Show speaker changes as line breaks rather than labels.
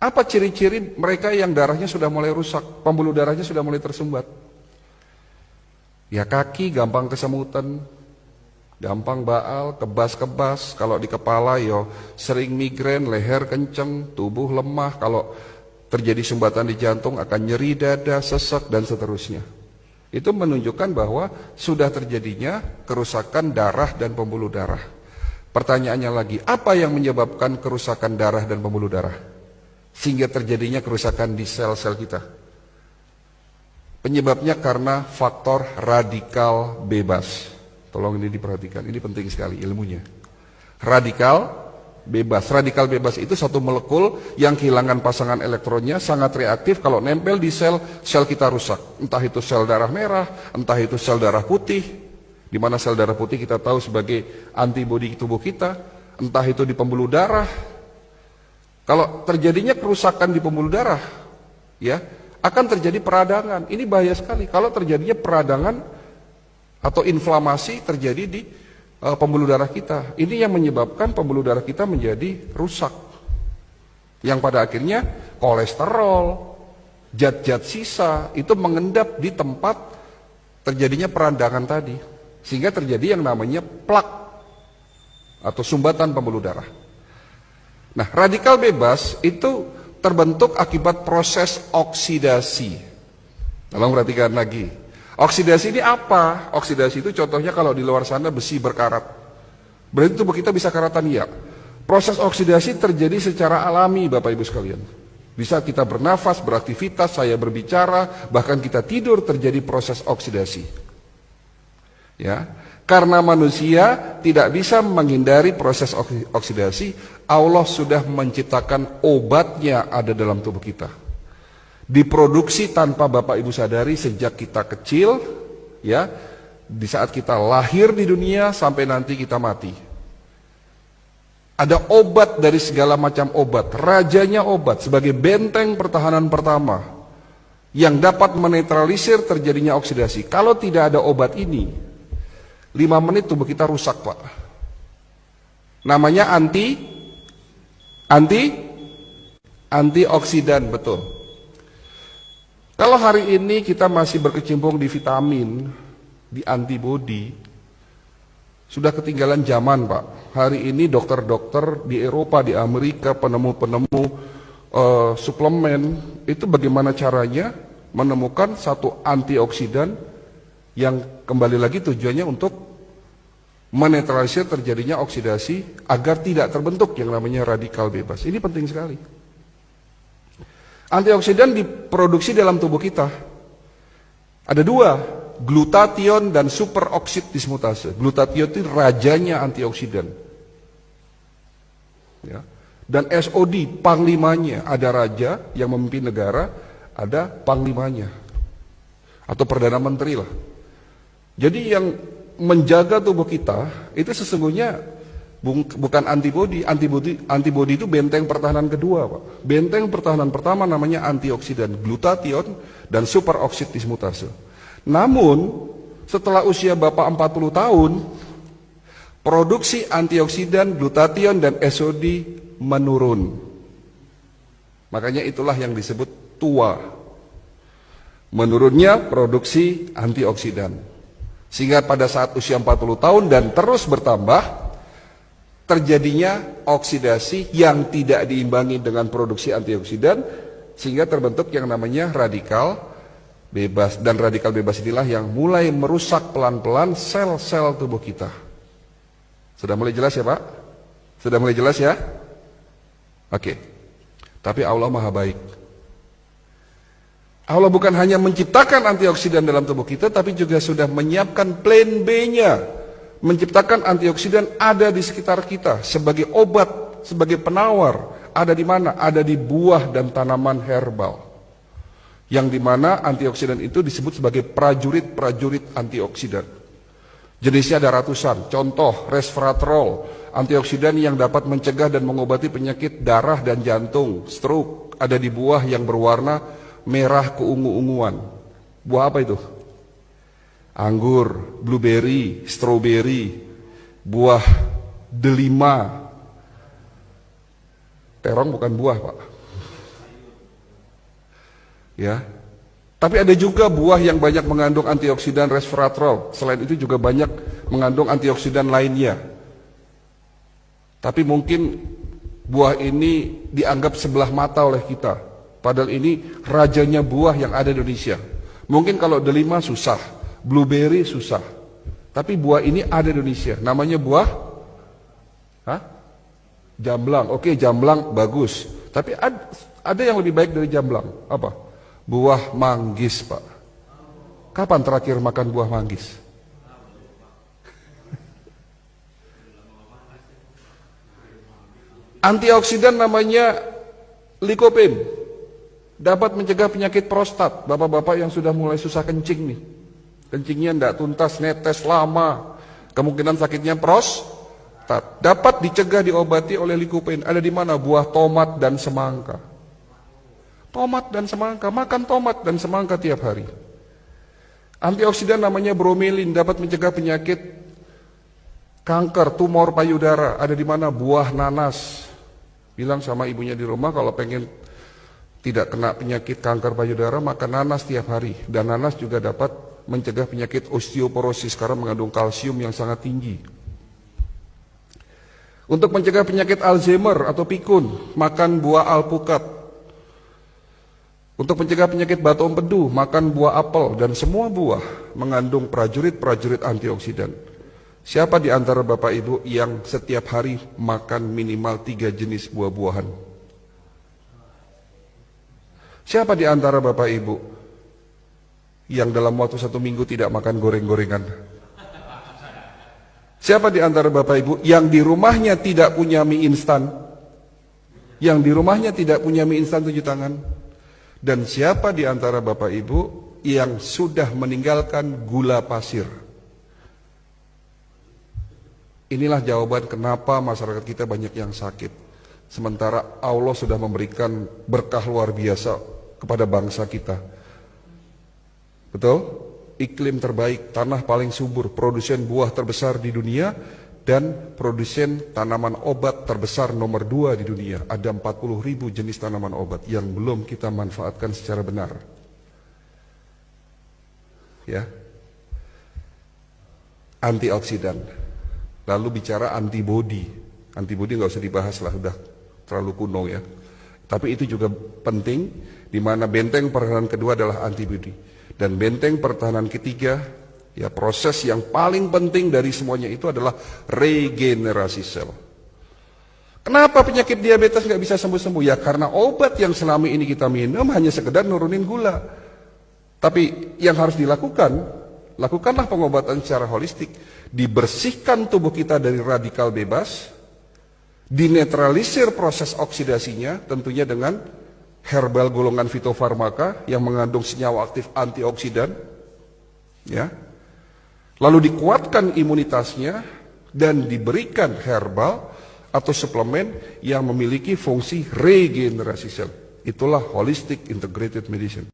Apa ciri-ciri mereka yang darahnya sudah mulai rusak, pembuluh darahnya sudah mulai tersumbat? Ya kaki gampang kesemutan, gampang baal, kebas-kebas, kalau di kepala yo sering migrain, leher kenceng, tubuh lemah, kalau terjadi sumbatan di jantung akan nyeri dada, sesek dan seterusnya. Itu menunjukkan bahwa sudah terjadinya kerusakan darah dan pembuluh darah. Pertanyaannya lagi, apa yang menyebabkan kerusakan darah dan pembuluh darah? Sehingga terjadinya kerusakan di sel-sel kita. Penyebabnya karena faktor radikal bebas. Tolong ini diperhatikan, ini penting sekali ilmunya. Radikal bebas. Radikal bebas itu satu molekul yang kehilangan pasangan elektronnya, sangat reaktif, kalau nempel di sel, sel kita rusak. Entah itu sel darah merah, entah itu sel darah putih, di mana sel darah putih kita tahu sebagai antibodi tubuh kita, entah itu di pembuluh darah. Kalau terjadinya kerusakan di pembuluh darah, ya, akan terjadi peradangan. Ini bahaya sekali. Kalau terjadinya peradangan atau inflamasi terjadi di pembuluh darah kita. Ini yang menyebabkan pembuluh darah kita menjadi rusak. Yang pada akhirnya kolesterol, zat-zat sisa itu mengendap di tempat terjadinya peradangan tadi. Sehingga terjadi yang namanya plak atau sumbatan pembuluh darah. Nah, radikal bebas itu terbentuk akibat proses oksidasi. Tolong perhatikan lagi. Oksidasi ini apa? Oksidasi itu contohnya kalau di luar sana besi berkarat. Berarti tubuh kita bisa karatan, ya. Proses oksidasi terjadi secara alami, Bapak Ibu sekalian. Bisa kita bernafas, beraktivitas, saya berbicara, bahkan kita tidur terjadi proses oksidasi. Ya. Karena manusia tidak bisa menghindari proses oksidasi, Allah sudah menciptakan obatnya ada dalam tubuh kita. Diproduksi tanpa Bapak Ibu sadari sejak kita kecil, ya, di saat kita lahir di dunia sampai nanti kita mati. Ada obat dari segala macam obat, rajanya obat sebagai benteng pertahanan pertama yang dapat menetralisir terjadinya oksidasi. Kalau tidak ada obat ini, 5 menit tubuh kita rusak, Pak. Namanya antioksidan, betul. Kalau hari ini kita masih berkecimpung di vitamin, di antibodi, sudah ketinggalan zaman, Pak. Hari ini dokter-dokter di Eropa, di Amerika, penemu-penemu suplemen, itu bagaimana caranya menemukan satu antioksidan yang kembali lagi tujuannya untuk menetralisir terjadinya oksidasi agar tidak terbentuk yang namanya radikal bebas. Ini penting sekali. Antioksidan diproduksi dalam tubuh kita. Ada 2, glutathione dan superoksid dismutase. Glutathione itu rajanya antioksidan. Ya. Dan SOD, panglimanya. Ada raja yang memimpin negara, ada panglimanya. Atau perdana menteri lah. Jadi yang menjaga tubuh kita itu sesungguhnya bukan antibodi. Antibodi itu benteng pertahanan kedua, Pak. Benteng pertahanan pertama namanya antioksidan, glutathione dan superoksid dismutase. Namun setelah usia Bapak 40 tahun, produksi antioksidan, glutathione dan SOD menurun. Makanya itulah yang disebut tua. Menurunnya produksi antioksidan. Sehingga pada saat usia 40 tahun dan terus bertambah, terjadinya oksidasi yang tidak diimbangi dengan produksi antioksidan, sehingga terbentuk yang namanya radikal bebas. Dan radikal bebas inilah yang mulai merusak pelan-pelan sel-sel tubuh kita. Sudah mulai jelas ya, Pak? Sudah mulai jelas ya? Oke. Tapi Allah Maha Baik. Allah bukan hanya menciptakan antioksidan dalam tubuh kita, tapi juga sudah menyiapkan plan B-nya. Menciptakan antioksidan ada di sekitar kita sebagai obat, sebagai penawar. Ada di mana? Ada di buah dan tanaman herbal. Yang di mana antioksidan itu disebut sebagai prajurit-prajurit antioksidan. Jenisnya ada ratusan. Contoh, resveratrol, antioksidan yang dapat mencegah dan mengobati penyakit darah dan jantung, stroke. Ada di buah yang berwarna merah keungu-unguan. Buah apa itu? Anggur, blueberry, strawberry, buah delima. Terong bukan buah, Pak. Ya. Tapi ada juga buah yang banyak mengandung antioksidan resveratrol. Selain itu juga banyak mengandung antioksidan lainnya. Tapi mungkin buah ini dianggap sebelah mata oleh kita. Padahal ini rajanya buah yang ada di Indonesia. Mungkin kalau delima susah, blueberry susah. Tapi buah ini ada di Indonesia. Namanya buah jamblang. Oke, jamblang bagus. Tapi ada yang lebih baik dari jamblang. Apa? Buah manggis, Pak. Kapan terakhir makan buah manggis? Antioksidan namanya lycopene. Dapat mencegah penyakit prostat. Bapak-bapak yang sudah mulai susah kencing nih. Kencingnya tidak tuntas, netes lama. Kemungkinan sakitnya prostat. Dapat dicegah, diobati oleh lycopene. Ada di mana? Buah tomat dan semangka. Tomat dan semangka, makan tomat dan semangka tiap hari. Antioksidan namanya bromelin, dapat mencegah penyakit kanker, tumor payudara. Ada di mana? Buah nanas. Bilang sama ibunya di rumah kalau pengen tidak kena penyakit kanker payudara, makan nanas tiap hari. Dan nanas juga dapat mencegah penyakit osteoporosis karena mengandung kalsium yang sangat tinggi. Untuk mencegah penyakit Alzheimer atau pikun, makan buah alpukat. Untuk mencegah penyakit batu empedu, makan buah apel, dan semua buah mengandung prajurit-prajurit antioksidan. Siapa di antara Bapak Ibu yang setiap hari makan minimal 3 jenis buah-buahan? Siapa di antara Bapak Ibu yang dalam waktu 1 minggu tidak makan goreng-gorengan? Siapa di antara Bapak Ibu yang di rumahnya tidak punya mie instan? Yang di rumahnya tidak punya mie instan, tunjuk tangan. Dan siapa di antara Bapak Ibu yang sudah meninggalkan gula pasir? Inilah jawaban kenapa masyarakat kita banyak yang sakit. Sementara Allah sudah memberikan berkah luar biasa kepada bangsa kita. Betul? Iklim terbaik, tanah paling subur, produsen buah terbesar di dunia, dan produsen tanaman obat terbesar nomor 2 di dunia. Ada 40.000 jenis tanaman obat yang belum kita manfaatkan secara benar. Ya. Antioksidan. Lalu bicara antibodi. Antibodi nggak usah dibahas lah, udah terlalu kuno ya. Tapi itu juga penting, di mana benteng pertahanan kedua adalah antibodi. Dan benteng pertahanan ketiga, ya, proses yang paling penting dari semuanya itu adalah regenerasi sel. Kenapa penyakit diabetes nggak bisa sembuh-sembuh? Ya karena obat yang selama ini kita minum hanya sekedar nurunin gula. Tapi yang harus dilakukan, lakukanlah pengobatan secara holistik. Dibersihkan tubuh kita dari radikal bebas, dinetralisir proses oksidasinya, tentunya dengan herbal golongan fitofarmaka yang mengandung senyawa aktif antioksidan, ya. Lalu dikuatkan imunitasnya dan diberikan herbal atau suplemen yang memiliki fungsi regenerasi sel. Itulah holistic integrated medicine.